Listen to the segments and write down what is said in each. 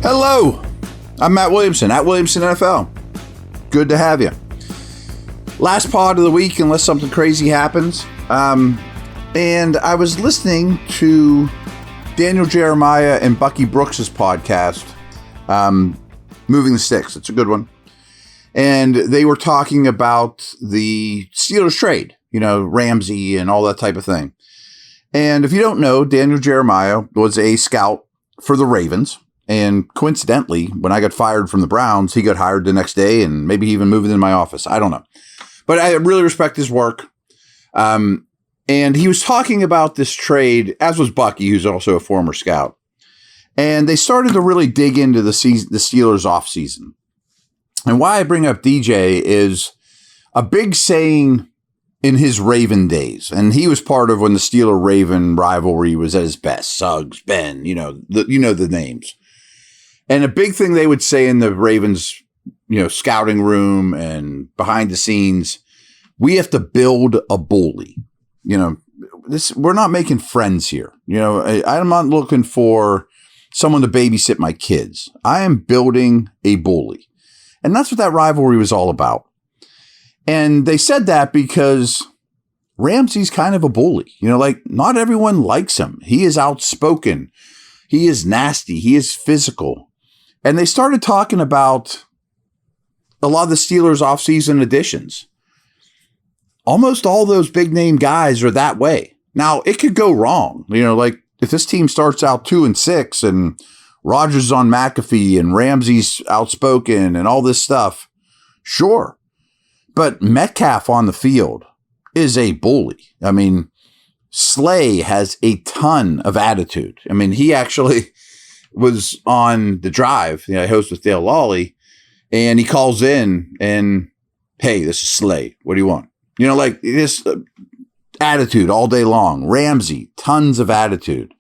Hello, I'm Matt Williamson at Williamson NFL. Good to have you. Last pod of the week, unless something crazy happens. And I was listening to Daniel Jeremiah and Bucky Brooks' podcast, Moving the Sticks. It's a good one. And they were talking about the Steelers trade, Ramsey and all that type of thing. And if you don't know, Daniel Jeremiah was a scout for the Ravens. And coincidentally, when I got fired from the Browns, he got hired the next day and maybe even moved into my office. I don't know. But I really respect his work. And he was talking about this trade, as was Bucky, who's also a former scout. And they started to really dig into the Steelers offseason. And why I bring up DJ is a big saying in his Raven days. And he was part of when the Steeler-Raven rivalry was at its best. Suggs, Ben, the names. And a big thing they would say in the Ravens, scouting room and behind the scenes, we have to build a bully. We're not making friends here. I'm not looking for someone to babysit my kids. I am building a bully. And that's what that rivalry was all about. And they said that because Ramsey's kind of a bully. Not everyone likes him. He is outspoken. He is nasty. He is physical. And they started talking about a lot of the Steelers offseason additions. Almost all those big name guys are that way. Now, it could go wrong. If this team starts out 2-6 and Rodgers is on McAfee and Ramsey's outspoken and all this stuff, sure. But Metcalf on the field is a bully. Slay has a ton of attitude. He actually was on The Drive, I host with Dale Lawley, and he calls in and, hey, this is Slay. What do you want? This attitude all day long. Ramsey, tons of attitude.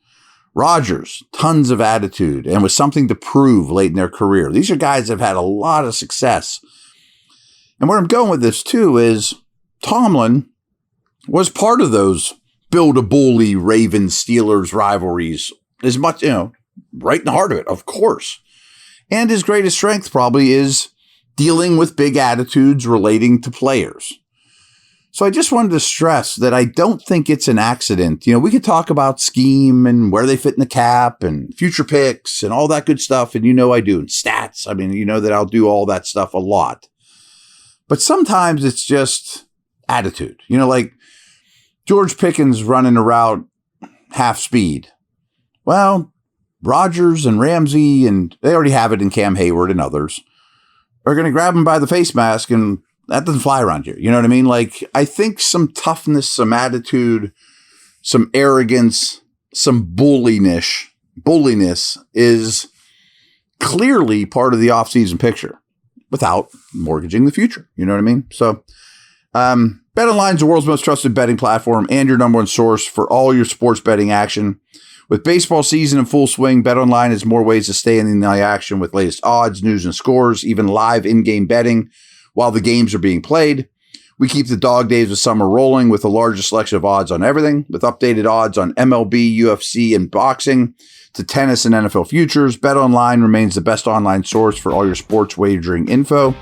Rodgers, tons of attitude, and with something to prove late in their career. These are guys that have had a lot of success. And where I'm going with this, too, is Tomlin was part of those build a bully Ravens Steelers rivalries as much, right in the heart of it, of course. And his greatest strength probably is dealing with big attitudes relating to players. So I just wanted to stress that I don't think it's an accident. We could talk about scheme and where they fit in the cap and future picks and all that good stuff. And I do. And stats. That I'll do all that stuff a lot. But sometimes it's just attitude. George Pickens running a route half speed. Well, Rodgers and Ramsey, and they already have it in Cam Hayward and others, are going to grab him by the face mask, and that doesn't fly around here. You know what I mean? I think some toughness, some attitude, some arrogance, some bulliness is clearly part of the offseason picture without mortgaging the future. You know what I mean? So, BetOnline is the world's most trusted betting platform and your number one source for all your sports betting action. With baseball season in full swing, BetOnline has more ways to stay in the action with latest odds, news, and scores, even live in-game betting while the games are being played. We keep the dog days of summer rolling with the largest selection of odds on everything, with updated odds on MLB, UFC, and boxing to tennis and NFL futures. BetOnline remains the best online source for all your sports wagering info.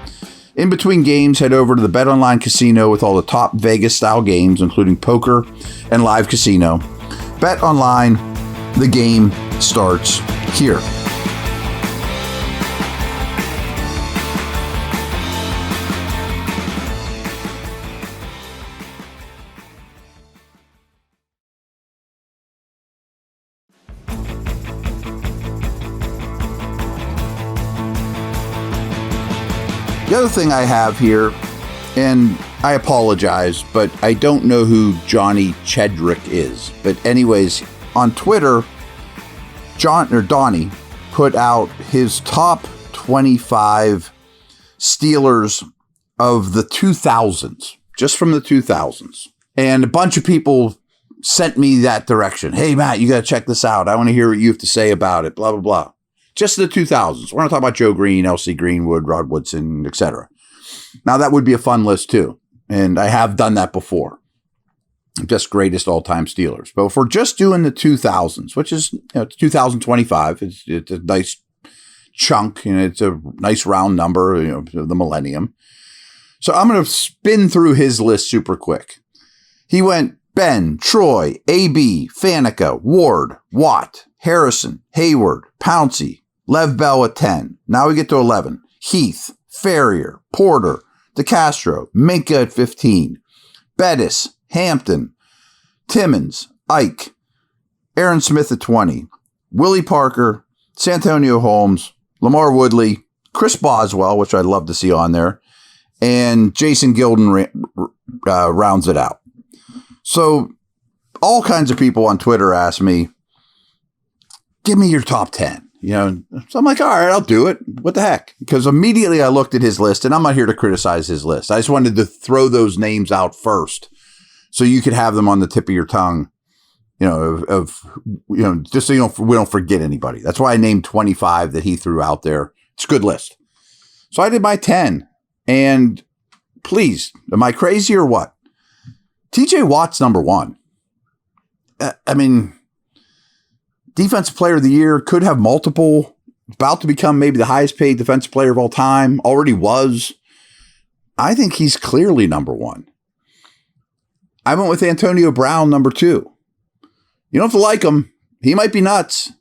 In between games, head over to the BetOnline casino with all the top Vegas-style games, including poker and live casino. BetOnline, the game starts here. The other thing I have here, and I apologize, but I don't know who Johnny Chedrick is. But anyways, on Twitter, Donnie put out his top 25 Steelers of the 2000s, just from the 2000s. And a bunch of people sent me that direction. Hey, Matt, you got to check this out. I want to hear what you have to say about it, blah, blah, blah. Just the 2000s. We're not talking about Joe Green, L.C. Greenwood, Rod Woodson, etc. Now, that would be a fun list, too. And I have done that before. Just greatest all-time Steelers. But if we're just doing the 2000s, which is 2025, it's a nice chunk. It's a nice round number, the millennium. So I'm going to spin through his list super quick. He went Ben, Troy, AB, Faneca, Ward, Watt, Harrison, Hayward, Pouncey, Lev Bell at 10. Now we get to 11. Heath, Ferrier, Porter, DeCastro, Minka at 15. Bettis, Hampton, Timmons, Ike, Aaron Smith at 20. Willie Parker, Santonio Holmes, Lamar Woodley, Chris Boswell, which I'd love to see on there, and Jason Gilden rounds it out. So all kinds of people on Twitter ask me, give me your top 10. So I'm like, all right, I'll do it. What the heck? Because immediately I looked at his list, and I'm not here to criticize his list. I just wanted to throw those names out first so you could have them on the tip of your tongue, just so we don't forget anybody. That's why I named 25 that he threw out there. It's a good list. So I did my 10. And please, am I crazy or what? TJ Watt's number one. Defensive player of the year, could have multiple, about to become maybe the highest paid defensive player of all time, already was. I think he's clearly number one. I went with Antonio Brown, number two. You don't have to like him. He might be nuts,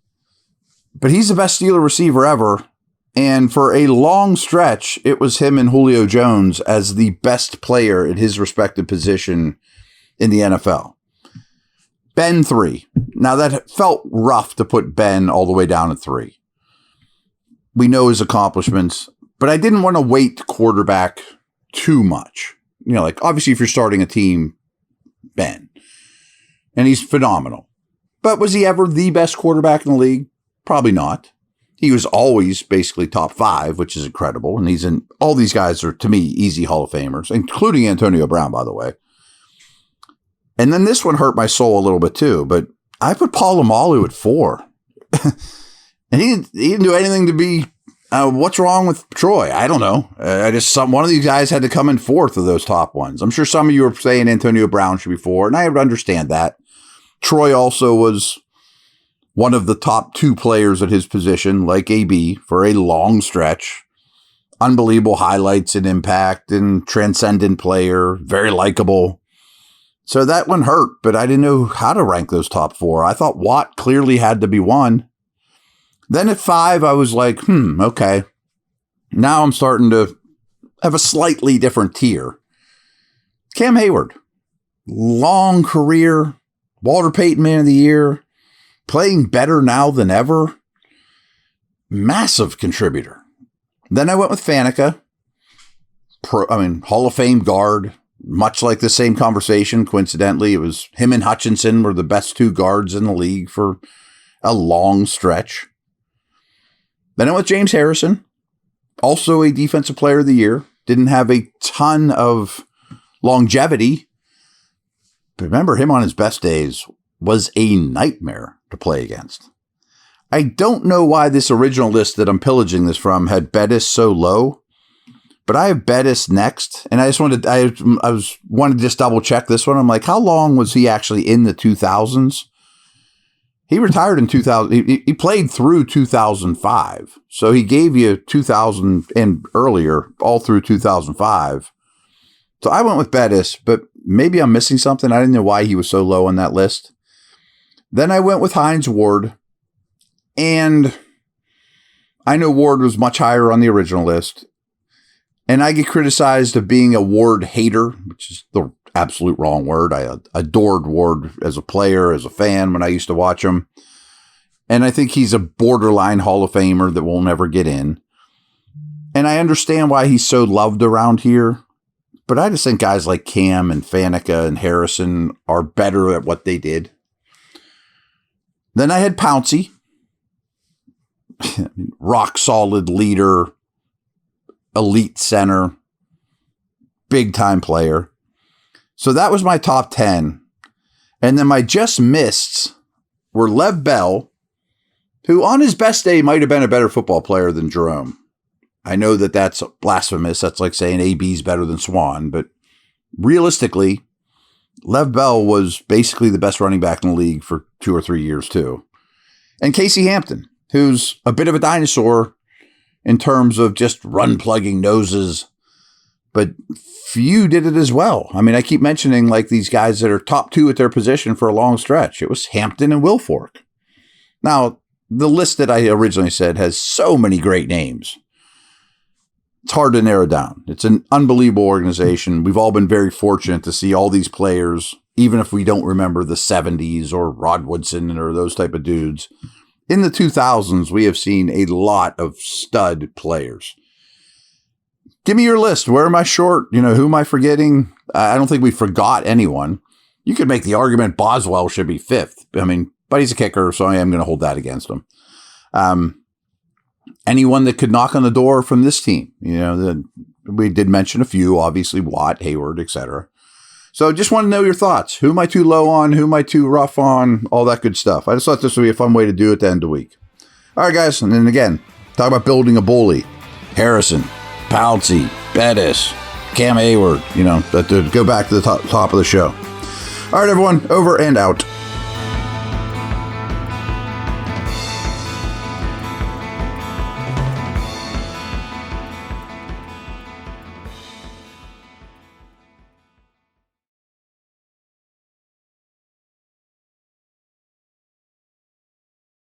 but he's the best Steeler receiver ever. And for a long stretch, it was him and Julio Jones as the best player at his respective position in the NFL. Ben, 3. Now, that felt rough to put Ben all the way down at 3. We know his accomplishments, but I didn't want to weight quarterback too much. Obviously, if you're starting a team, Ben. And he's phenomenal. But was he ever the best quarterback in the league? Probably not. He was always basically top 5, which is incredible. And all these guys are, to me, easy Hall of Famers, including Antonio Brown, by the way. And then this one hurt my soul a little bit too, but I put Paul Amalu at 4. And he didn't do anything to be, what's wrong with Troy? I don't know. One of these guys had to come in 4th of those top ones. I'm sure some of you are saying Antonio Brown should be 4, and I understand that. Troy also was one of the top 2 players at his position, like AB, for a long stretch. Unbelievable highlights and impact and transcendent player, very likable. So that one hurt, but I didn't know how to rank those top 4. I thought Watt clearly had to be 1. Then at 5, I was like, okay. Now I'm starting to have a slightly different tier. Cam Hayward, long career, Walter Payton Man of the Year, playing better now than ever. Massive contributor. Then I went with Faneca, Hall of Fame guard. Much like the same conversation, coincidentally, it was him and Hutchinson were the best 2 guards in the league for a long stretch. Then I went with James Harrison, also a defensive player of the year. Didn't have a ton of longevity. But remember, him on his best days was a nightmare to play against. I don't know why this original list that I'm pillaging this from had Bettis so low. But I have Bettis next, and I wanted to just double check this one. I'm like, how long was he actually in the 2000s? He retired in 2000. He played through 2005, so he gave you 2000 and earlier, all through 2005. So I went with Bettis, but maybe I'm missing something. I didn't know why he was so low on that list. Then I went with Hines Ward, and I know Ward was much higher on the original list. And I get criticized of being a Ward hater, which is the absolute wrong word. I adored Ward as a player, as a fan when I used to watch him. And I think he's a borderline Hall of Famer that will never get in. And I understand why he's so loved around here. But I just think guys like Cam and Faneca and Harrison are better at what they did. Then I had Pouncey. Rock solid leader. Elite center, big time player. So that was my top 10. And then my just missed were Lev Bell, who on his best day might have been a better football player than Jerome. I know that that's blasphemous. That's like saying AB's better than Swan. But realistically, Lev Bell was basically the best running back in the league for 2 or 3 years too. And Casey Hampton, who's a bit of a dinosaur, in terms of just run plugging noses, but few did it as well. I mean, I keep mentioning like these guys that are top 2 at their position for a long stretch. It was Hampton and Wilfork. Now, the list that I originally said has so many great names. It's hard to narrow down. It's an unbelievable organization. We've all been very fortunate to see all these players, even if we don't remember the 70s or Rod Woodson or those type of dudes. In the 2000s, we have seen a lot of stud players. Give me your list. Where am I short? Who am I forgetting? I don't think we forgot anyone. You could make the argument Boswell should be 5th. I mean, but he's a kicker, so I am going to hold that against him. Anyone that could knock on the door from this team, we did mention a few, obviously Watt, Hayward, etc. So just want to know your thoughts. Who am I too low on? Who am I too rough on? All that good stuff. I just thought this would be a fun way to do it at the end of the week. All right, guys. And then again, talk about building a bully. Harrison, Pouncey, Bettis, Cam Hayward, go back to the top of the show. All right, everyone, over and out.